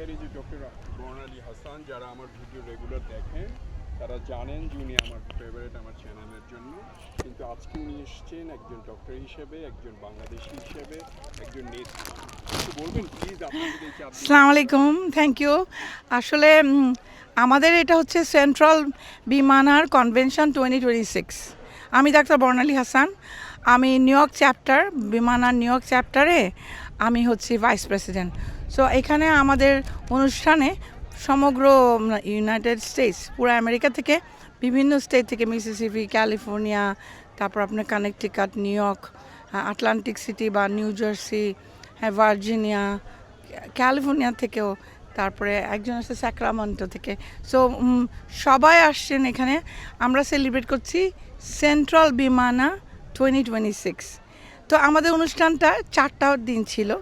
এর এই যে ডক্টর বর্ণালী হাসান, যারা আমার ভিডিও রেগুলার দেখেন তারা জানেন যে উনি আমার ফেভারিট আমার চ্যানেলের জন্য। কিন্তু আজকে উনি এসেছেন একজন ডক্টর হিসেবে, একজন বাংলাদেশি হিসেবে, একজন নেত্রী। বলবেন প্লিজ আপনাদের এই আসসালামু আলাইকুম, থ্যাংক ইউ। আসলে আমাদের এটা হচ্ছে সেন্ট্রাল বিমানার কনভেনশন 2026। আমি ডাক্তার বর্ণালী হাসান, আমি নিউ ইয়র্ক চ্যাপ্টার, বিমানার নিউ ইয়র্ক চ্যাপ্টারে আমি হচ্ছি ভাইস প্রেসিডেন্ট। সো এখানে আমাদের অনুষ্ঠানে সমগ্র ইউনাইটেড স্টেটস, পুরো আমেরিকা থেকে বিভিন্ন স্টেট থেকে, মিসিসিপি, ক্যালিফোর্নিয়া, তারপর আপনার Connecticut, new York, Atlantic city বা নিউ জার্সি, ভার্জিনিয়া, ক্যালিফোর্নিয়া থেকেও, তারপরে একজন আছে স্যাক্রামেন্টো থেকে। সো সবাই আসছেন এখানে। আমরা সেলিব্রেট করছি সেন্ট্রাল বিমানা 2026। তো আমাদের অনুষ্ঠানটা 4টা দিন ছিল।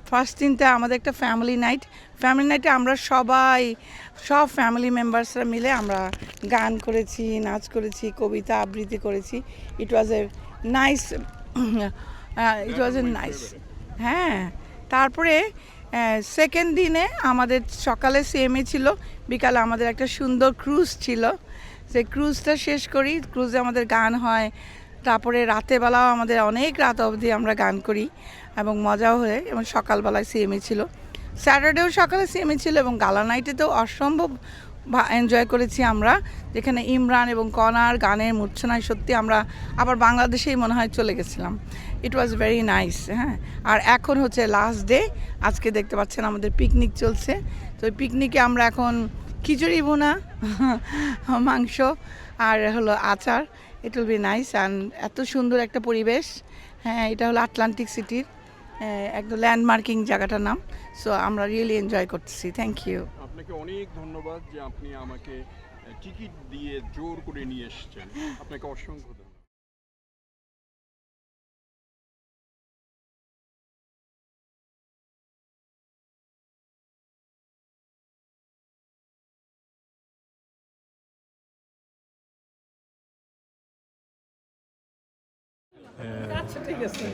ফার্স্ট দিনটা আমাদের একটা ফ্যামিলি নাইটে আমরা সব ফ্যামিলি মেম্বার্সরা মিলে আমরা গান করেছি, নাচ করেছি, কবিতা আবৃত্তি করেছি। ইট ওয়াজ এ নাইস হ্যাঁ। তারপরে সেকেন্ড দিনে আমাদের সকালে সিএমএ ছিল, বিকালে আমাদের একটা সুন্দর ক্রুজ ছিল। সেই ক্রুজটা শেষ করি, ক্রুজে আমাদের গান হয়। তারপরে রাতেবেলাও আমাদের অনেক রাত অবধি আমরা গান করি এবং মজাও হয়। এবং সকালবেলায় সিএমএ ছিল, স্যাটারডেও সকালে সিএমএ ছিল, এবং গালা নাইটেতেও অসম্ভব এনজয় করেছি আমরা, যেখানে ইমরান এবং কনার গানের মূর্ছনায় সত্যি আমরা আবার বাংলাদেশেই মনে হয় চলে গেছিলাম। ইট ওয়াজ ভেরি নাইস। হ্যাঁ, আর এখন হচ্ছে লাস্ট ডে। আজকে দেখতে পাচ্ছেন আমাদের পিকনিক চলছে। তো ওই পিকনিকে আমরা এখন খিচুড়ি ভুনা, মাংস আর হলো আচার। It will be nice. And এত সুন্দর একটা পরিবেশ। হ্যাঁ, এটা হলো আটলান্টিক সিটির একদম ল্যান্ডমার্কিং জায়গাটার নাম। সো আমরা রিয়েলি এনজয় করতেছি। Thank you. আপনাকে অনেক ধন্যবাদ যে আপনি আমাকে টিকিট দিয়ে জোর করে নিয়ে এসেছেন। আপনাকে অসংখ্য ধন্যবাদ। আচ্ছা, ঠিক আছে।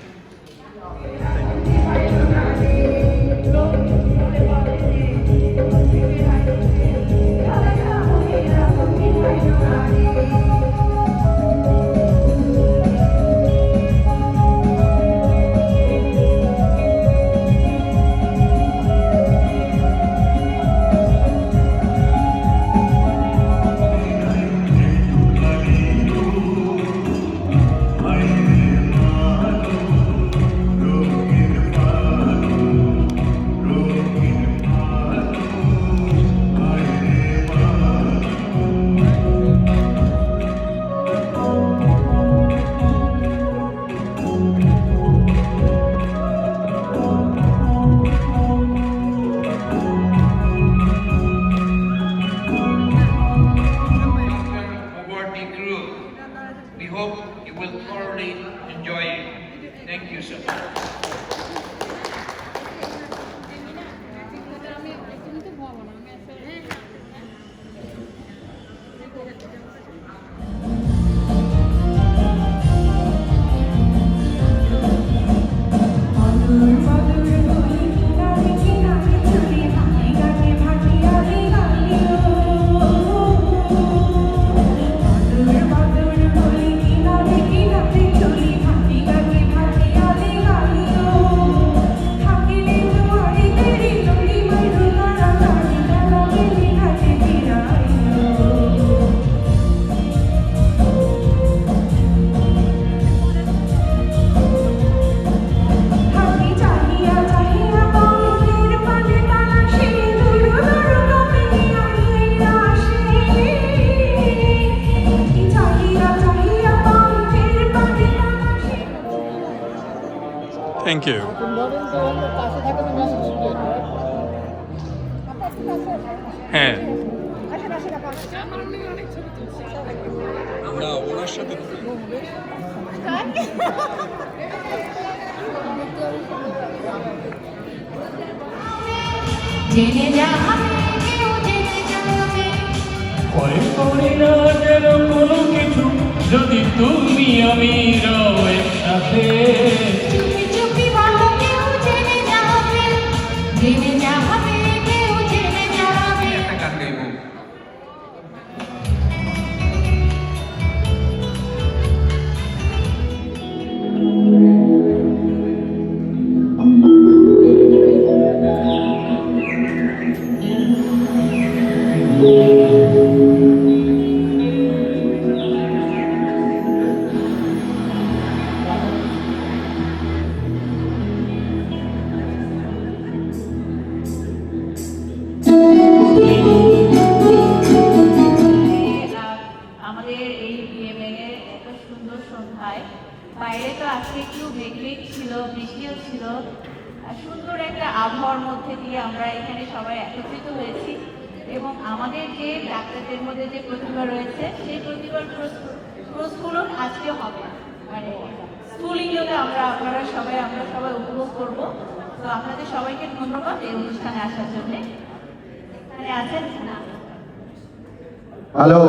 We hope you will thoroughly enjoy it. Thank you so much. Thank you. হ্যাঁ, না ওনার সাথে জেনে যাবে কেউ জেনে যাবে, ভয় করি না যেন কোনো কিছু, যদি তুমি আমি রও একসাথে। চুপি চুপি বলো কেউ জেনে যাবে, জেনে যাবে কেউ মধ্যে দিয়ে আমরা এখানে সবাই একত্রিত হয়েছি এবং আমাদের যে ডাক্তারদের মধ্যে যে প্রতিভা রয়েছে সেই প্রতিভার প্রস্ফুরণ আজকে হবে, মানে স্কুলিংটা আমরা সবাই উপভোগ করব। তো আপনাদের সবাইকে ধন্যবাদ এই অনুষ্ঠানে আসার জন্য। এখানে আছেন না হ্যালো,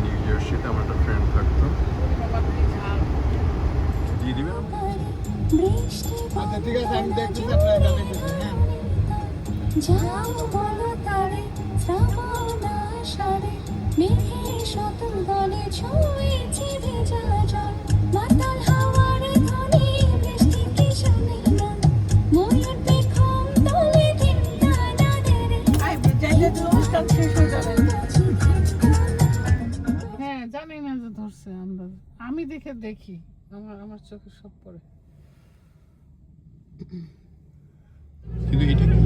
নিউ জার্সিতে আমার একটা ফ্রেন্ড থাকতো, দিয়ে দিবেন আচ্ছা ঠিক আছে, আমি দেখতেছি আপনারা জানাইতেছি। হ্যাঁ, যাও বলো তারে শ্রাবণ আষাঢ়ে মেঘের শতল দলে ছুঁয়েছে ভেজা জল, মাতাল হাওয়ার ধ্বনি বৃষ্টি কি শুনে না, ময়ূর পেখম দলে চিন্তা না দেরে হ্যাঁ, জানি না যে ধরছে আন্দাজ, আমি দেখি আমার চোখে সব পড়ে। কিন্তু এটা কি?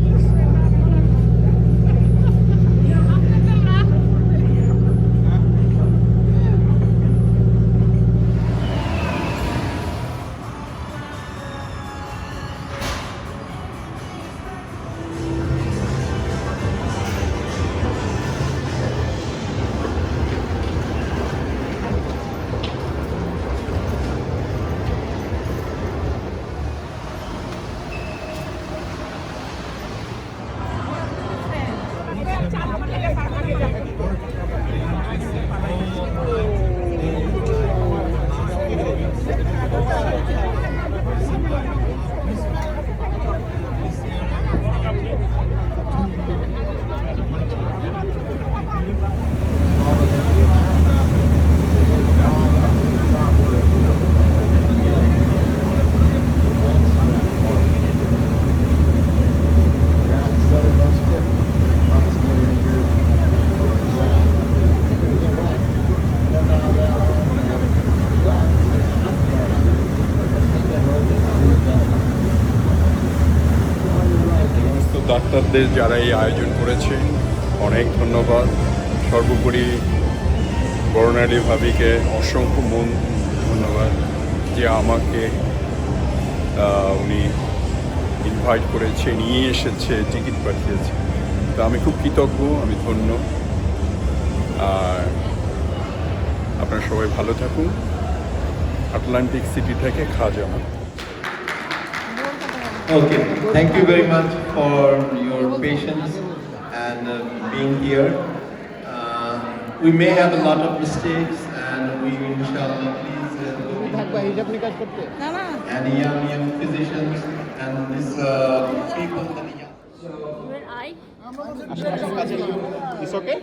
ডাক্তারদের যারা এই আয়োজন করেছে অনেক ধন্যবাদ। সর্বোপরি বর্ণালী ভাবিকে অসংখ্য ধন্যবাদ যে আমাকে উনি ইনভাইট করেছে, নিয়ে এসেছে, টিকিট পাঠিয়েছে। তো আমি খুব কৃতজ্ঞ, আমি ধন্য। আর আপনারা সবাই ভালো থাকুন। আটলান্টিক সিটি থেকে খাজামা। Okay, thank you very much for your patience and being here. We may have a lot of mistakes and we inshallah please and young physicians and these people that It's okay?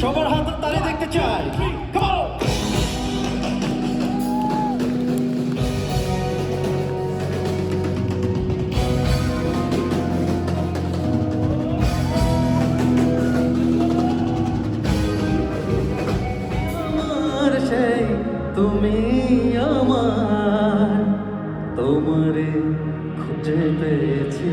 সবার হাতের তালি দেখতে চাই। আমার সেই তুমি আমার, তোমারে খুঁজে পেয়েছি।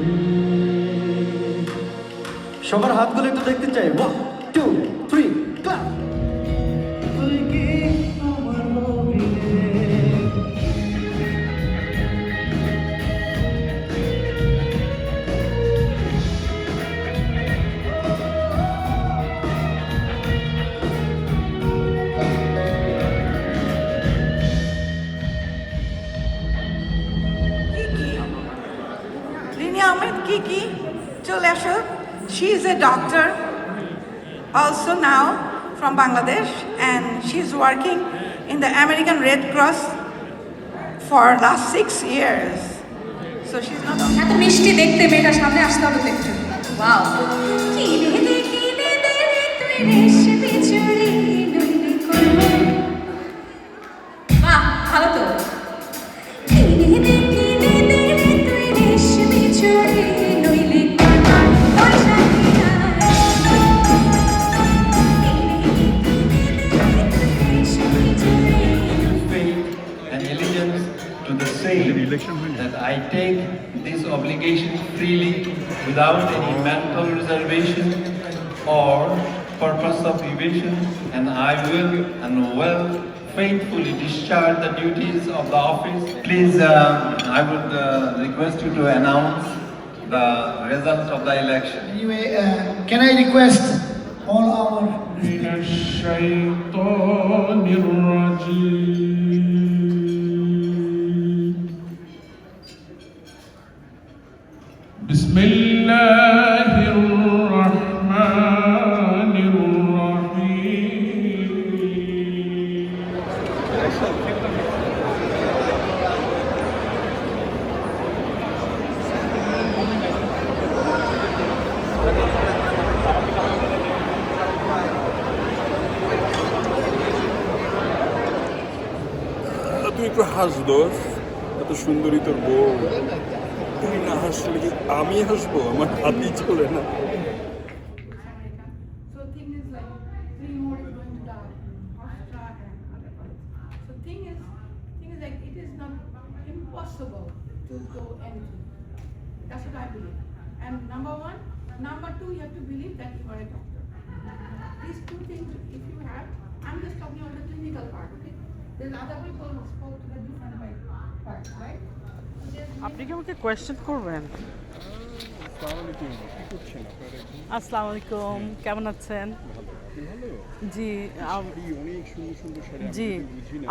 সবার হাতগুলো একটু দেখতে চাই। 1 2 3 ক্লাপ। তুই কি আমার নবীনে, লিনি আহমেদ কি চলে আসো। She is a doctor also now from Bangladesh, and she's working in the American Red Cross for last 6 years. So she's not only এত মিষ্টি দেখতে মেয়েটার সামনে আসতে হবে তো একটু ওয়াও কিনে দে রে তুই রেশমি চুড়ি নইলে করবো বাহ ভালো তো কিনে দে রে তুই রেশমি চুড়ি নইলে করবো তোর সাথে faith and allegiance to the same that I take this obligation freely without any mental reservation or purpose of evasion, and I will and will faithfully discharge the duties of the office. Please, I would request you to announce the result of the election. Anyway, can I request all our من الشيطان الرجيم بسم الله الرحمن الرحيم তুই একটু হাস দোষ, এত সুন্দরী তোর বউ, তুই না হাসলে কি আমি হাসবো? আমার হাতই চলে না। So thing is like 3 more is going to die. Austria and other parts. So thing is like it is not impossible to go anything. That's what I believe. And number 1, number 2, you have to believe that you are a doctor. These 2 things, if you have, I'm just talking about the clinical part, okay? There's other people who spoke to the different part, right? আপনি কি আমাকে question করবেন? আসসালামু আলাইকুম, কি করছেন আপনারা? আসসালামু আলাইকুম, কেমন আছেন? ভালো। জি অনেক সুন্দর সুন্দর শাড়ি জি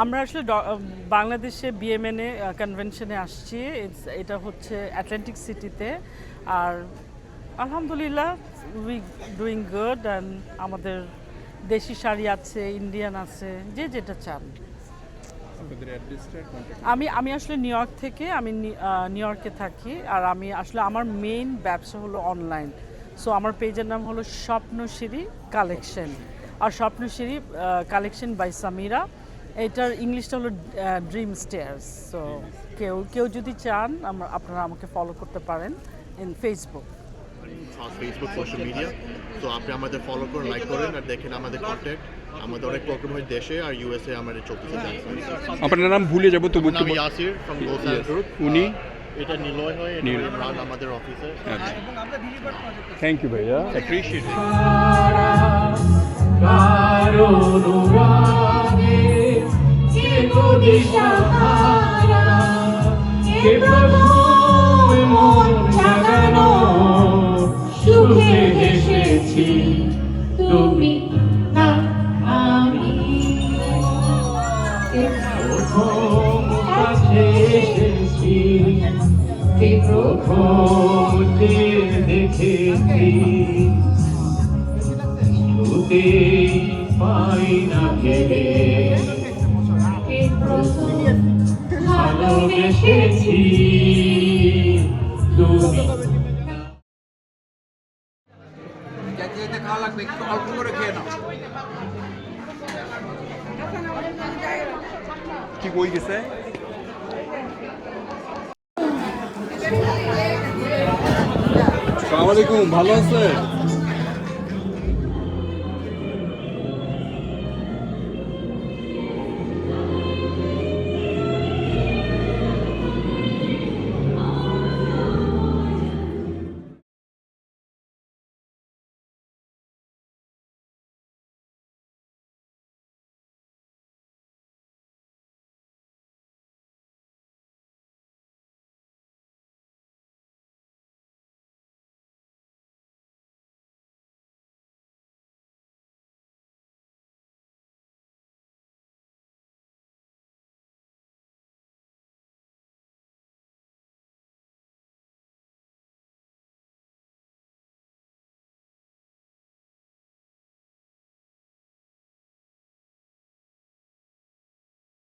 আমরা আসলে বাংলাদেশে বিএমএনএ কনভেনশনে আসছি। এটা হচ্ছে অ্যাটলান্টিক সিটিতে। আর আলহামদুলিল্লাহ উই ডুইং গুড। অ্যান্ড আমাদের দেশি শাড়ি আছে, ইন্ডিয়ান আছে, যে যেটা চান। আমি আসলে নিউ ইয়র্ক থেকে, আমি নিউ ইয়র্কে থাকি। আর আমি আসলে আমার মেইন ব্যবসা হলো অনলাইন। সো আমার পেজের নাম হলো স্বপ্নশিরি কালেকশন। আর স্বপ্নশিরি কালেকশন বাই সামিরা। এটার ইংলিশটা হলো ড্রিম স্টেয়ার্স। সো কেউ যদি চান আপনারা আমাকে ফলো করতে পারেন ইন ফেসবুক, সোশ্যাল মিডিয়া। তো আপনি আমাদের ফলো করুন, লাইক করেন আর দেখেন আমাদের কন্ট্যাক্ট। আমাদের অনেক প্রোগ্রাম হয় দেশে আর ইউএসএ আমাদের চলতেছে। আপনার নাম ভুলে যাবো তবু আমি ইয়াসির ফ্রম গোসাল গ্রুপ। উনি এটা নিলয় হয়, এটা ব্রান্ড আমাদের অফিসে। থ্যাংক ইউ ভাইয়া, অ্যাপ্রিশিয়েট ইট। সুখে হেসেছি তুমি না আমি, প্রথম কাছে এসেছি, প্রথম দেখেছি, শুতেই পাই না ভেবে, ভালোবেসেছি তুমি। খাওয়া লাগবে, একটু অল্প করে খেয়ে নাও। কি বই গেছে? আসসালামু আলাইকুম, ভালো আছেন?